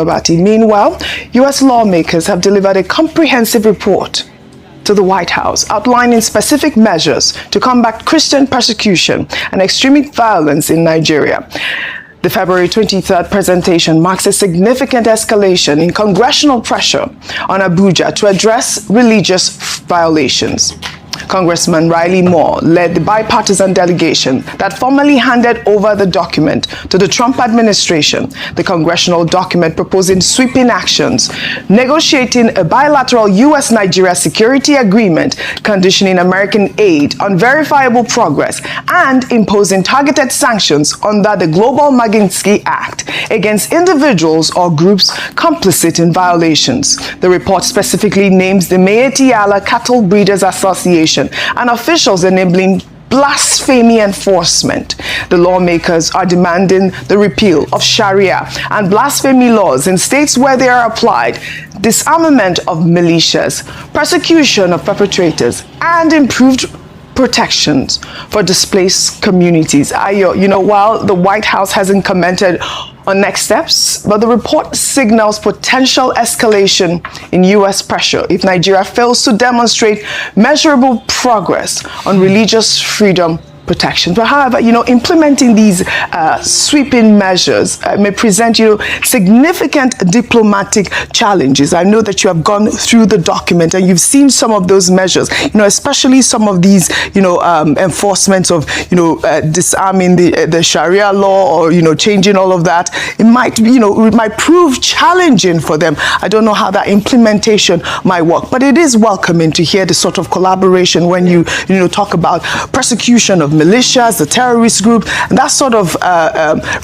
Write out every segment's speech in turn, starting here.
Abati. Meanwhile, U.S. lawmakers have delivered a comprehensive report to the White House outlining specific measures to combat Christian persecution and extremist violence in Nigeria. The February 23rd presentation marks a significant escalation in congressional pressure on Abuja to address religious violations. Congressman Riley Moore led the bipartisan delegation that formally handed over the document to the Trump administration. The congressional document proposing sweeping actions, negotiating a bilateral U.S.-Nigeria security agreement, conditioning American aid on verifiable progress, and imposing targeted sanctions under the Global Magnitsky Act against individuals or groups complicit in violations. The report specifically names the Meetiala Cattle Breeders Association and officials enabling blasphemy enforcement. The lawmakers are demanding the repeal of Sharia and blasphemy laws in states where they are applied, disarmament of militias, persecution of perpetrators, and improved protections for displaced communities. While the White House hasn't commented on next steps, but the report signals potential escalation in U.S. pressure if Nigeria fails to demonstrate measurable progress on religious freedom protection. But however, implementing these sweeping measures may present significant diplomatic challenges. I know that you have gone through the document and you've seen some of those measures, especially some of these, enforcements of, disarming the Sharia law or, changing all of that. It might prove challenging for them. I don't know how that implementation might work, but it is welcoming to hear the sort of collaboration when you talk about persecution of militias, the terrorist group, and that sort of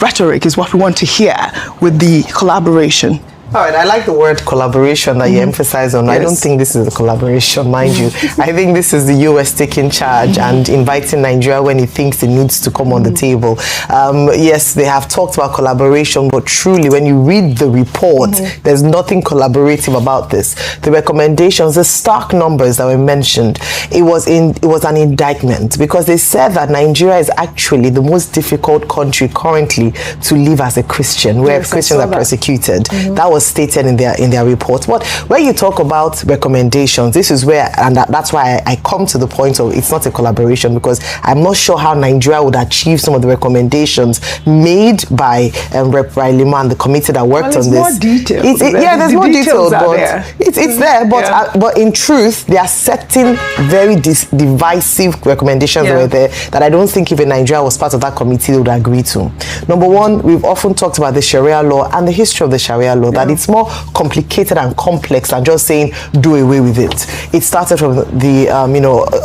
rhetoric is what we want to hear with the collaboration. All right, I like the word collaboration that you emphasize on. Yes. I don't think this is a collaboration, mind you. I think this is the U.S. taking charge and inviting Nigeria when it thinks it needs to come on the table. Yes, they have talked about collaboration, but truly, when you read the report, there's nothing collaborative about this. The recommendations, the stark numbers that were mentioned, it was an indictment because they said that Nigeria is actually the most difficult country currently to live as a Christian, where Christians are persecuted. That was stated in their report. But when you talk about recommendations, this is where, and that's why I come to the point of it's not a collaboration, because I'm not sure how Nigeria would achieve some of the recommendations made by Rep. Riley Moore and the committee that worked on this. More details. There's more details, but it's there. But in truth, they are setting very divisive recommendations that were there that I don't think if Nigeria was part of that committee they would agree to. Number one, we've often talked about the Sharia law and the history of the Sharia law, that it's more complicated and complex than just saying do away with it. It started from the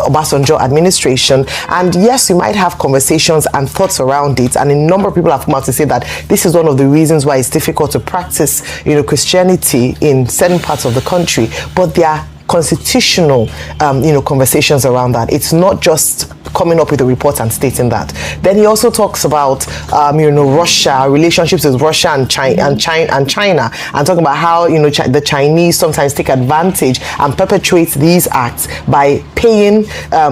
Obasanjo administration, and yes, we might have conversations and thoughts around it, and a number of people have come out to say that this is one of the reasons why it's difficult to practice Christianity in certain parts of the country, but there are constitutional conversations around that. It's not just coming up with a report and stating that. Then he also talks about Russia, relationships with Russia and China, and talking about how the Chinese sometimes take advantage and perpetrate these acts by paying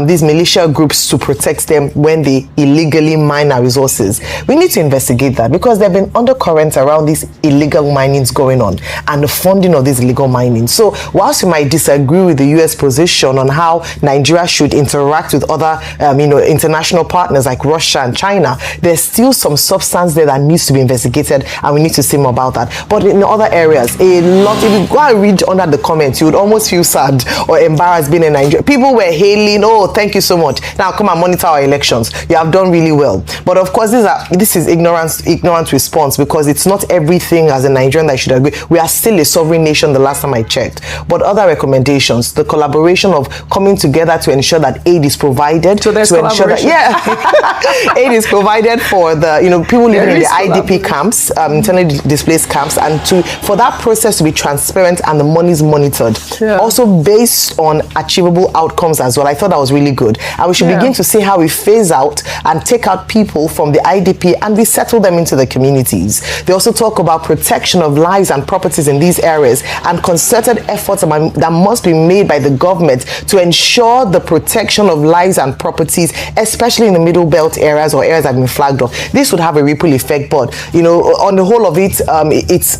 these militia groups to protect them when they illegally mine our resources. We need to investigate that, because there have been undercurrents around these illegal minings going on and the funding of these illegal mining. So whilst we might disagree with the U.S. position on how Nigeria should interact with other international partners like Russia and China, there's still some substance there that needs to be investigated, and we need to see more about that. But in other areas, a lot, if you go and read under the comments, you would almost feel sad or embarrassed being in Nigeria. People were hailing, oh, thank you so much. Now come and monitor our elections. You have done really well. But of course, this is ignorant response, because it's not everything as a Nigerian that I should agree. We are still a sovereign nation the last time I checked. But other recommendations, the collaboration of coming together to ensure that aid is provided, to ensure that aid is provided for the people living in the IDP camps, internally displaced camps, and for that process to be transparent and the money is monitored. Also based on achievable outcomes as well. I thought that was really good, and we should begin to see how we phase out and take out people from the IDP and resettle them into the communities. They also talk about protection of lives and properties in these areas and concerted efforts that must must be made by the government to ensure the protection of lives and properties, especially in the middle belt areas or areas that have been flagged off. This would have a ripple effect, but you know, on the whole of it, it's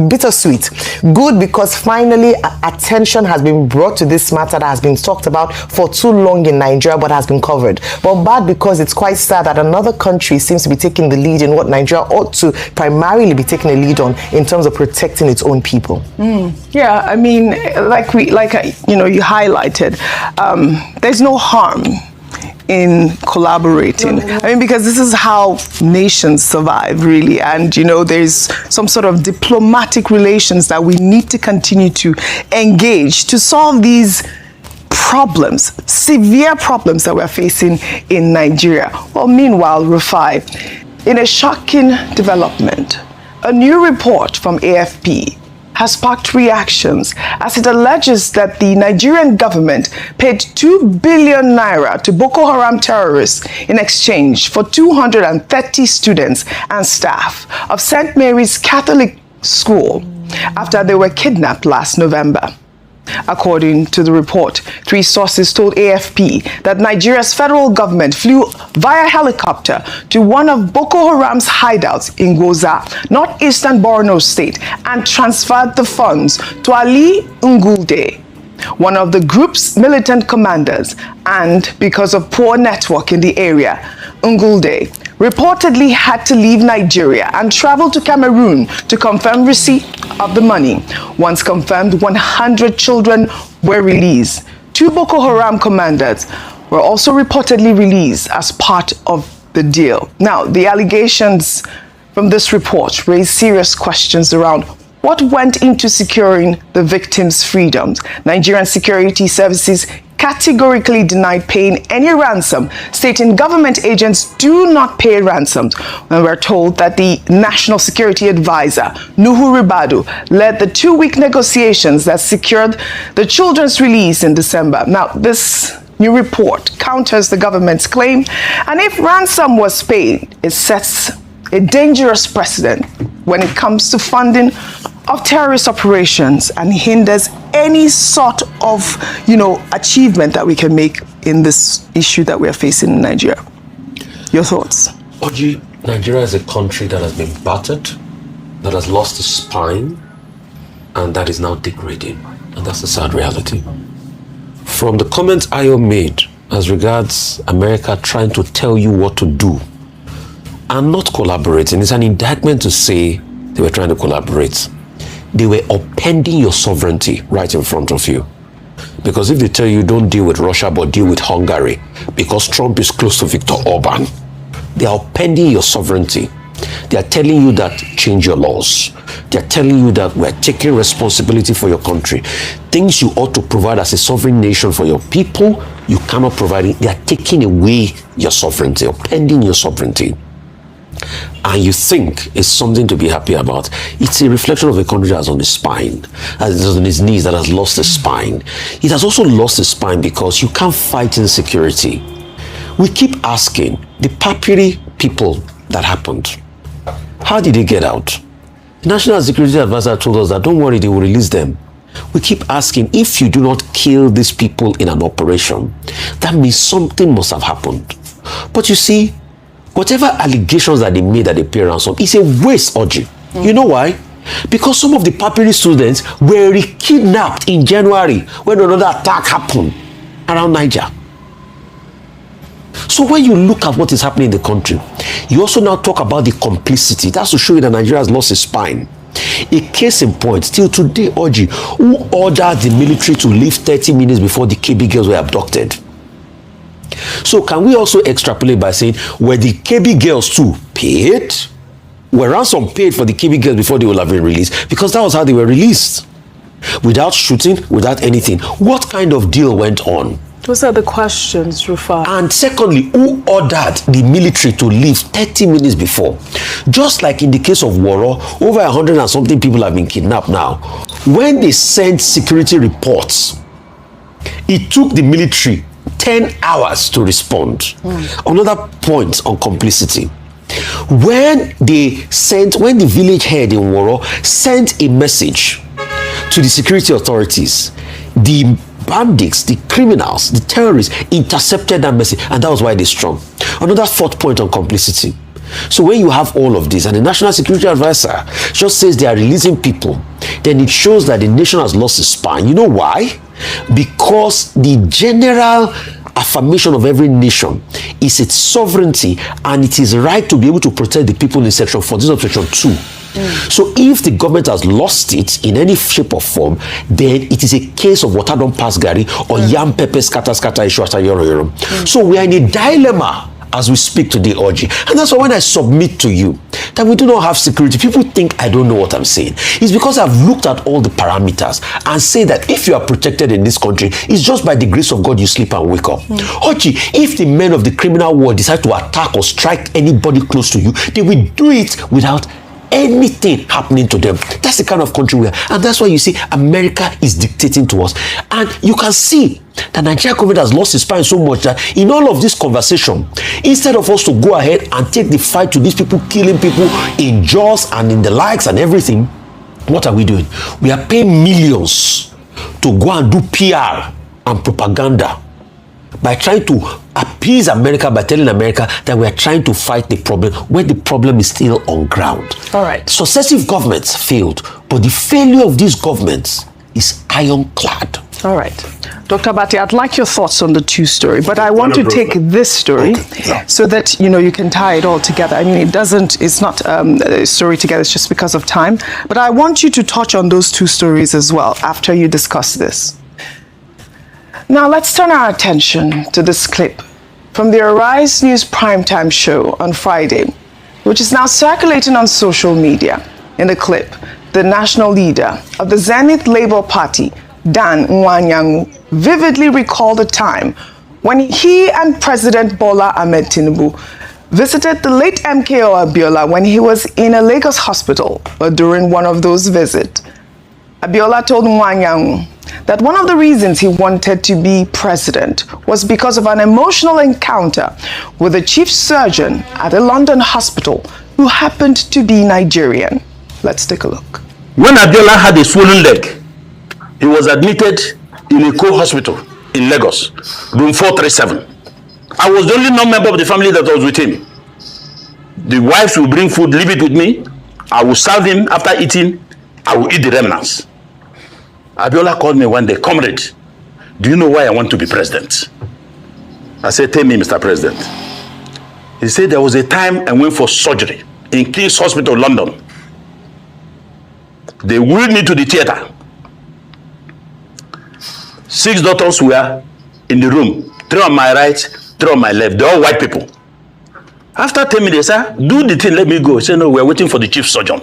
bittersweet. Good, because finally attention has been brought to this matter that has been talked about for too long in Nigeria, but has been covered. But bad because it's quite sad that another country seems to be taking the lead in what Nigeria ought to primarily be taking a lead on in terms of protecting its own people. Yeah, I mean, you highlighted, there's no harm in collaborating. I mean, because this is how nations survive, really. And, you know, there's some sort of diplomatic relations that we need to continue to engage to solve these problems, severe problems that we're facing in Nigeria. Well, meanwhile, Rufai, in a shocking development, a new report from AFP has sparked reactions as it alleges that the Nigerian government paid 2 billion naira to Boko Haram terrorists in exchange for 230 students and staff of St. Mary's Catholic School after they were kidnapped last November. According to the report, 3 sources told AFP that Nigeria's federal government flew via helicopter to one of Boko Haram's hideouts in Goza, northeastern Borno State, and transferred the funds to Ali Ngulde, one of the group's militant commanders. And because of poor network in the area, Ngulde reportedly had to leave Nigeria and travel to Cameroon to confirm receipt of the money. Once confirmed, 100 children were released. 2 Boko Haram commanders were also reportedly released as part of the deal. Now, the allegations from this report raise serious questions around what went into securing the victims' freedoms. Nigerian security services categorically denied paying any ransom, stating government agents do not pay ransoms. And we're told that the National Security Advisor, Nuhu Ribadu, led the 2-week negotiations that secured the children's release in December. Now, this new report counters the government's claim, and if ransom was paid, it sets a dangerous precedent when it comes to funding of terrorist operations and hinders any sort of, achievement that we can make in this issue that we are facing in Nigeria. Your thoughts? Oji, Nigeria is a country that has been battered, that has lost its spine, and that is now degrading. And that's the sad reality. From the comments Ayo made as regards America trying to tell you what to do and not collaborating, it's an indictment to say they were trying to collaborate. They were upending your sovereignty right in front of you. Because if they tell you don't deal with Russia but deal with Hungary because Trump is close to Viktor Orban, they are upending your sovereignty. They are telling you that change your laws. They are telling you that we're taking responsibility for your country. Things you ought to provide as a sovereign nation for your people, you cannot provide it. They are taking away your sovereignty, upending your sovereignty. And you think it's something to be happy about. It's a reflection of a country that's on the spine, that is on its knees, that has lost the spine. It has also lost the spine because you can't fight insecurity. We keep asking, the Papiri people that happened, how did they get out? The National Security Advisor told us that don't worry, they will release them. We keep asking, if you do not kill these people in an operation, that means something must have happened. But you see, whatever allegations that they made that they pay ransom, it's a waste, Oji. You know why? Because some of the Papiri students were kidnapped in January when another attack happened around Niger. So when you look at what is happening in the country, you also now talk about the complicity. That's to show you that Nigeria has lost its spine. A case in point, still today, Oji, who ordered the military to leave 30 minutes before the KB girls were abducted? So can we also extrapolate by saying, were the KB girls too paid? Were ransom paid for the KB girls before they will have been released? Because that was how they were released. Without shooting, without anything. What kind of deal went on? Those are the questions, Rufai. And secondly, who ordered the military to leave 30 minutes before? Just like in the case of Woro, over 100 and something people have been kidnapped now. When they sent security reports, it took the military 10 hours to respond. Another point on complicity. When the village head in Woro sent a message to the security authorities, the bandits, the criminals, the terrorists intercepted that message, and that was why they're strong. Another fourth point on complicity. So when you have all of this and the National Security Advisor just says they are releasing people, then it shows that the nation has lost its spine. You know why? Because the general affirmation of every nation is its sovereignty and it is right to be able to protect the people in Section 14 of Section 2. So if the government has lost it in any shape or form, then it is a case of water don't pass Gary or yam pepper scatter issue after yoro. So we are in a dilemma as we speak today, Oji. And that's why when I submit to you that we do not have security, people think I don't know what I'm saying. It's because I've looked at all the parameters and say that if you are protected in this country, it's just by the grace of God you sleep and wake up. Oji, if the men of the criminal world decide to attack or strike anybody close to you, they will do it without anything happening to them. That's the kind of country we are. And that's why you see America is dictating to us. And you can see the Nigerian government has lost its spine so much that in all of this conversation, instead of us to go ahead and take the fight to these people killing people in Jaws and in the likes and everything, what are we doing? We are paying millions to go and do PR and propaganda by trying to appease America, by telling America that we are trying to fight the problem when the problem is still on ground. All right. Successive governments failed, but the failure of these governments is ironclad. All right. Dr. Abati, I'd like your thoughts on the two story, but I want to take this story so that, you can tie it all together. I mean, it's not a story together, it's just because of time. But I want you to touch on those two stories as well after you discuss this. Now, let's turn our attention to this clip from the Arise News primetime show on Friday, which is now circulating on social media. In the clip, the national leader of the Zenith Labour Party, Dan Nwanyanwu, vividly recalled a time when he and President Bola Ahmed Tinubu visited the late MKO Abiola when he was in a Lagos hospital. But during one of those visits, Abiola told Nwanyanwu that one of the reasons he wanted to be president was because of an emotional encounter with the chief surgeon at a London hospital who happened to be Nigerian. Let's take a look. When Abiola had a swollen leg, he was admitted in a co-hospital in Lagos, room 437. I was the only non-member of the family that was with him. The wives will bring food, leave it with me. I will serve him. After eating, I will eat the remnants. Abiola called me one day, comrade, do you know why I want to be president? I said, tell me, Mr. President. He said there was a time I went for surgery in King's Hospital, London. They wheeled me to the theater. 6 doctors were in the room, 3 on my right, 3 on my left. They're all white people. After 10 minutes, sir, do the thing, let me go. He said, no, we're waiting for the chief surgeon.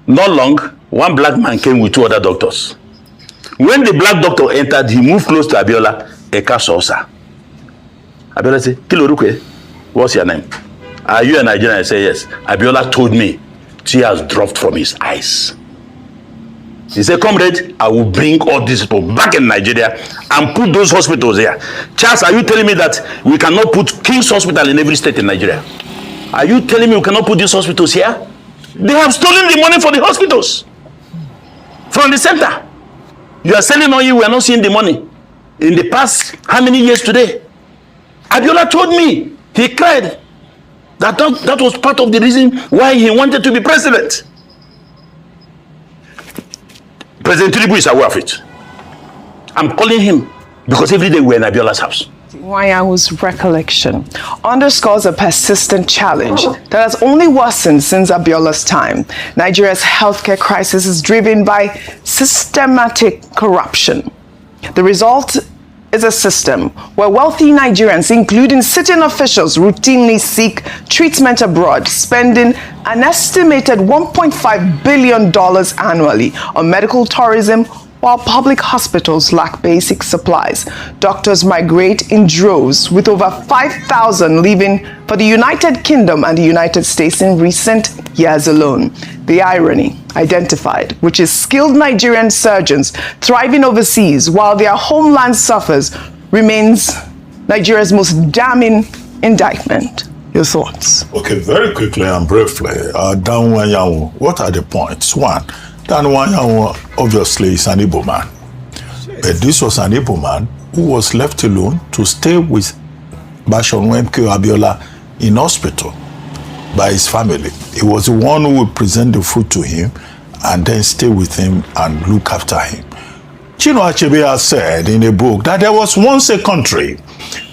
Not long, one black man came with 2 other doctors. When the black doctor entered, he moved close to Abiola, Eka Sosa. Abiola said, Kilorukwe, what's your name? Are you a Nigerian? I said, yes. Abiola told me tears dropped from his eyes. He said, comrade, I will bring all these people back in Nigeria and put those hospitals here. Charles, are you telling me that we cannot put King's Hospital in every state in Nigeria? Are you telling me we cannot put these hospitals here? They have stolen the money for the hospitals from the center. You are selling oil, we are not seeing the money. In the past, how many years today? Abiola told me, he cried, that was part of the reason why he wanted to be president. President Tinubu is aware of it. I'm calling him because every day we're in Abiola's house. Nwanyawu's recollection underscores a persistent challenge that has only worsened since Abiola's time. Nigeria's healthcare crisis is driven by systematic corruption. The result is a system where wealthy Nigerians, including sitting officials, routinely seek treatment abroad, spending an estimated $1.5 billion annually on medical tourism, while public hospitals lack basic supplies. Doctors migrate in droves, with over 5,000 leaving for the United Kingdom and the United States in recent years alone. The irony identified, which is skilled Nigerian surgeons thriving overseas while their homeland suffers, remains Nigeria's most damning indictment. Your thoughts? Okay, very quickly and briefly, Dan Nwanyanwu, what are the points? One, that Nwanyanwu obviously is an Igbo man. But this was an Igbo man who was left alone to stay with Wêêp Abiola in hospital by his family. He was the one who would present the food to him and then stay with him and look after him. Chinua Achebe has said in a book that there was once a country,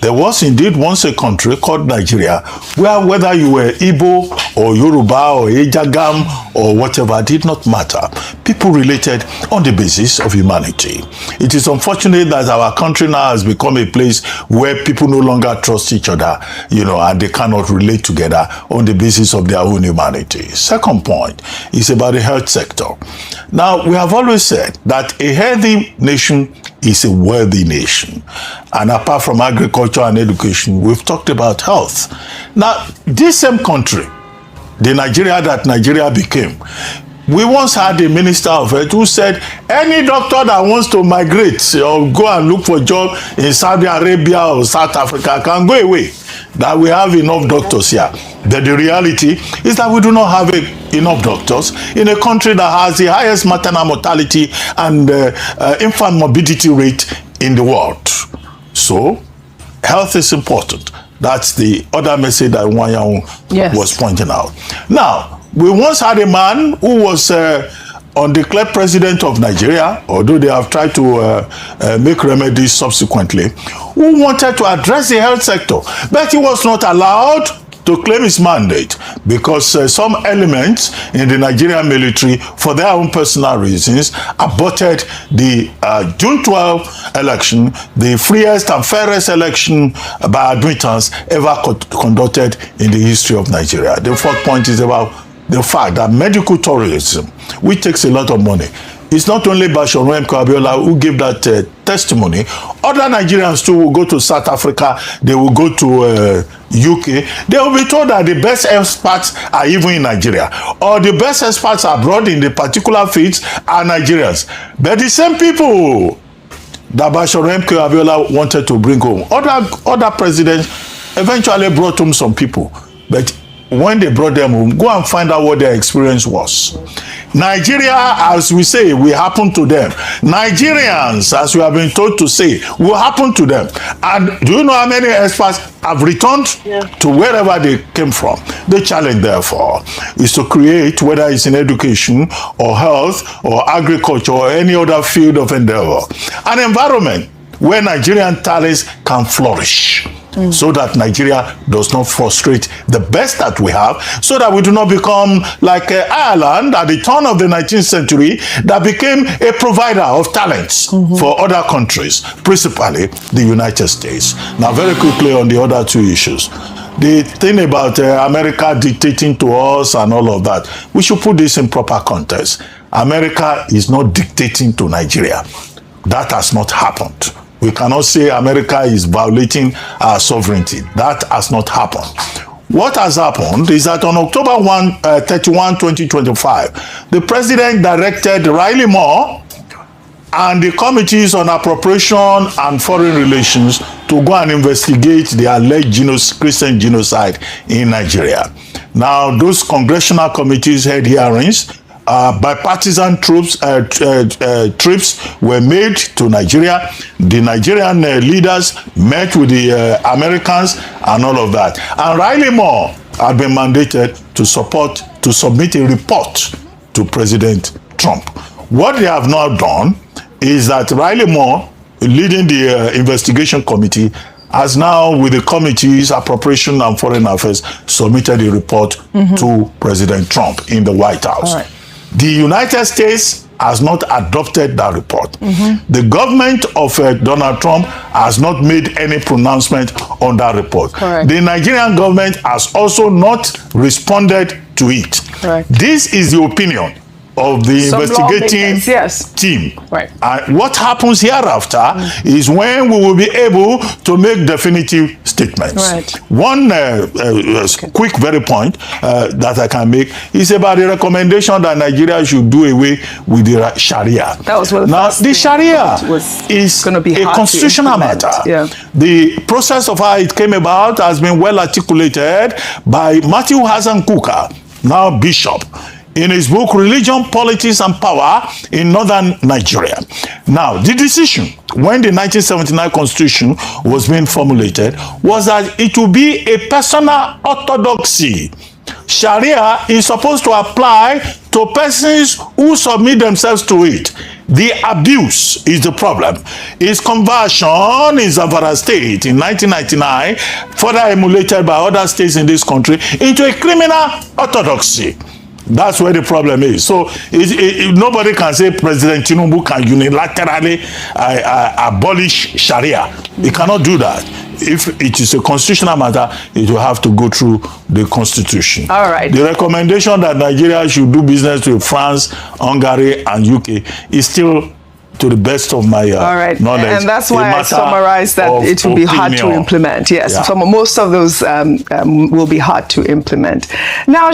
there was indeed once a country called Nigeria, where whether you were Igbo or Yoruba or Ejagam or whatever did not matter. People related on the basis of humanity. It is unfortunate that our country now has become a place where people no longer trust each other, and they cannot relate together on the basis of their own humanity. Second point is about the health sector. Now, we have always said that a healthy nation is a wealthy nation. And apart from agriculture and education, we've talked about health. Now, this same country, the Nigeria that Nigeria became, we once had a minister of health who said any doctor that wants to migrate or go and look for a job in Saudi Arabia or South Africa can go away, that we have enough doctors here. But the reality is that we do not have enough doctors in a country that has the highest maternal mortality and infant morbidity rate in the world. So, health is important. That's the other message that Nwanyanwu was pointing out. Now, we once had a man who was undeclared president of Nigeria, although they have tried to make remedies subsequently, who wanted to address the health sector, but he was not allowed to claim his mandate because some elements in the Nigerian military, for their own personal reasons, aborted the June 12 election, the freest and fairest election by admittance ever conducted in the history of Nigeria. The fourth point is about the fact that medical tourism, which takes a lot of money, it's not only Wêêp Abiola who gave that testimony. Other Nigerians too will go to South Africa, they will go to UK. They will be told that the best experts are even in Nigeria, or the best experts abroad in the particular fields are Nigerians. But the same people that Wêêp Abiola wanted to bring home, other presidents eventually brought home some people. But when they brought them home, go and find out what their experience was. Nigeria, as we say, will happen to them. Nigerians, as we have been told to say, will happen to them. And do you know how many experts have returned to wherever they came from? The challenge, therefore, is to create, whether it's in education or health or agriculture or any other field of endeavor, an environment where Nigerian talents can flourish. So that Nigeria does not frustrate the best that we have, so that we do not become like Ireland at the turn of the 19th century that became a provider of talents for other countries, principally the United States. Now, very quickly on the other two issues. The thing about America dictating to us and all of that, we should put this in proper context. America is not dictating to Nigeria. That has not happened. We cannot say America is violating our sovereignty. That has not happened. What has happened is that on October 31, 2025, the president directed Riley Moore and the committees on appropriation and foreign relations to go and investigate the alleged Christian genocide in Nigeria. Now, those congressional committees had hearings. Bipartisan trips were made to Nigeria. The Nigerian leaders met with the Americans and all of that. And Riley Moore had been mandated to submit a report to President Trump. What they have now done is that Riley Moore, leading the investigation committee, has now, with the committees, appropriation and foreign affairs, submitted a report to President Trump in the White House. All right. The United States has not adopted that report. The government of Donald Trump has not made any pronouncement on that report. Correct. The Nigerian government has also not responded to it. Correct. This is the opinion of the investigating team. Right. And what happens hereafter is when we will be able to make definitive statements. Right. One quick very point that I can make is about the recommendation that Nigeria should do away with the Sharia. That was what now, the Sharia is a constitutional matter. Yeah. The process of how it came about has been well articulated by Matthew Hassan Kuka, now Bishop. in his book Religion, Politics and Power in Northern Nigeria. Now, the decision when the 1979 Constitution was being formulated was that it would be a personal orthodoxy. Sharia is supposed to apply to persons who submit themselves to it. The abuse is the problem. Its conversion in Zamfara State in 1999, further emulated by other states in this country, into a criminal orthodoxy. That's where the problem is. So nobody can say President Tinubu can unilaterally abolish Sharia. He cannot do that. If it is a constitutional matter, it will have to go through the constitution. All right. The recommendation that Nigeria should do business with France, Hungary, and UK is still, to the best of my knowledge. And that's why I summarized that it will be hard to implement. Yes, most of those will be hard to implement. Now,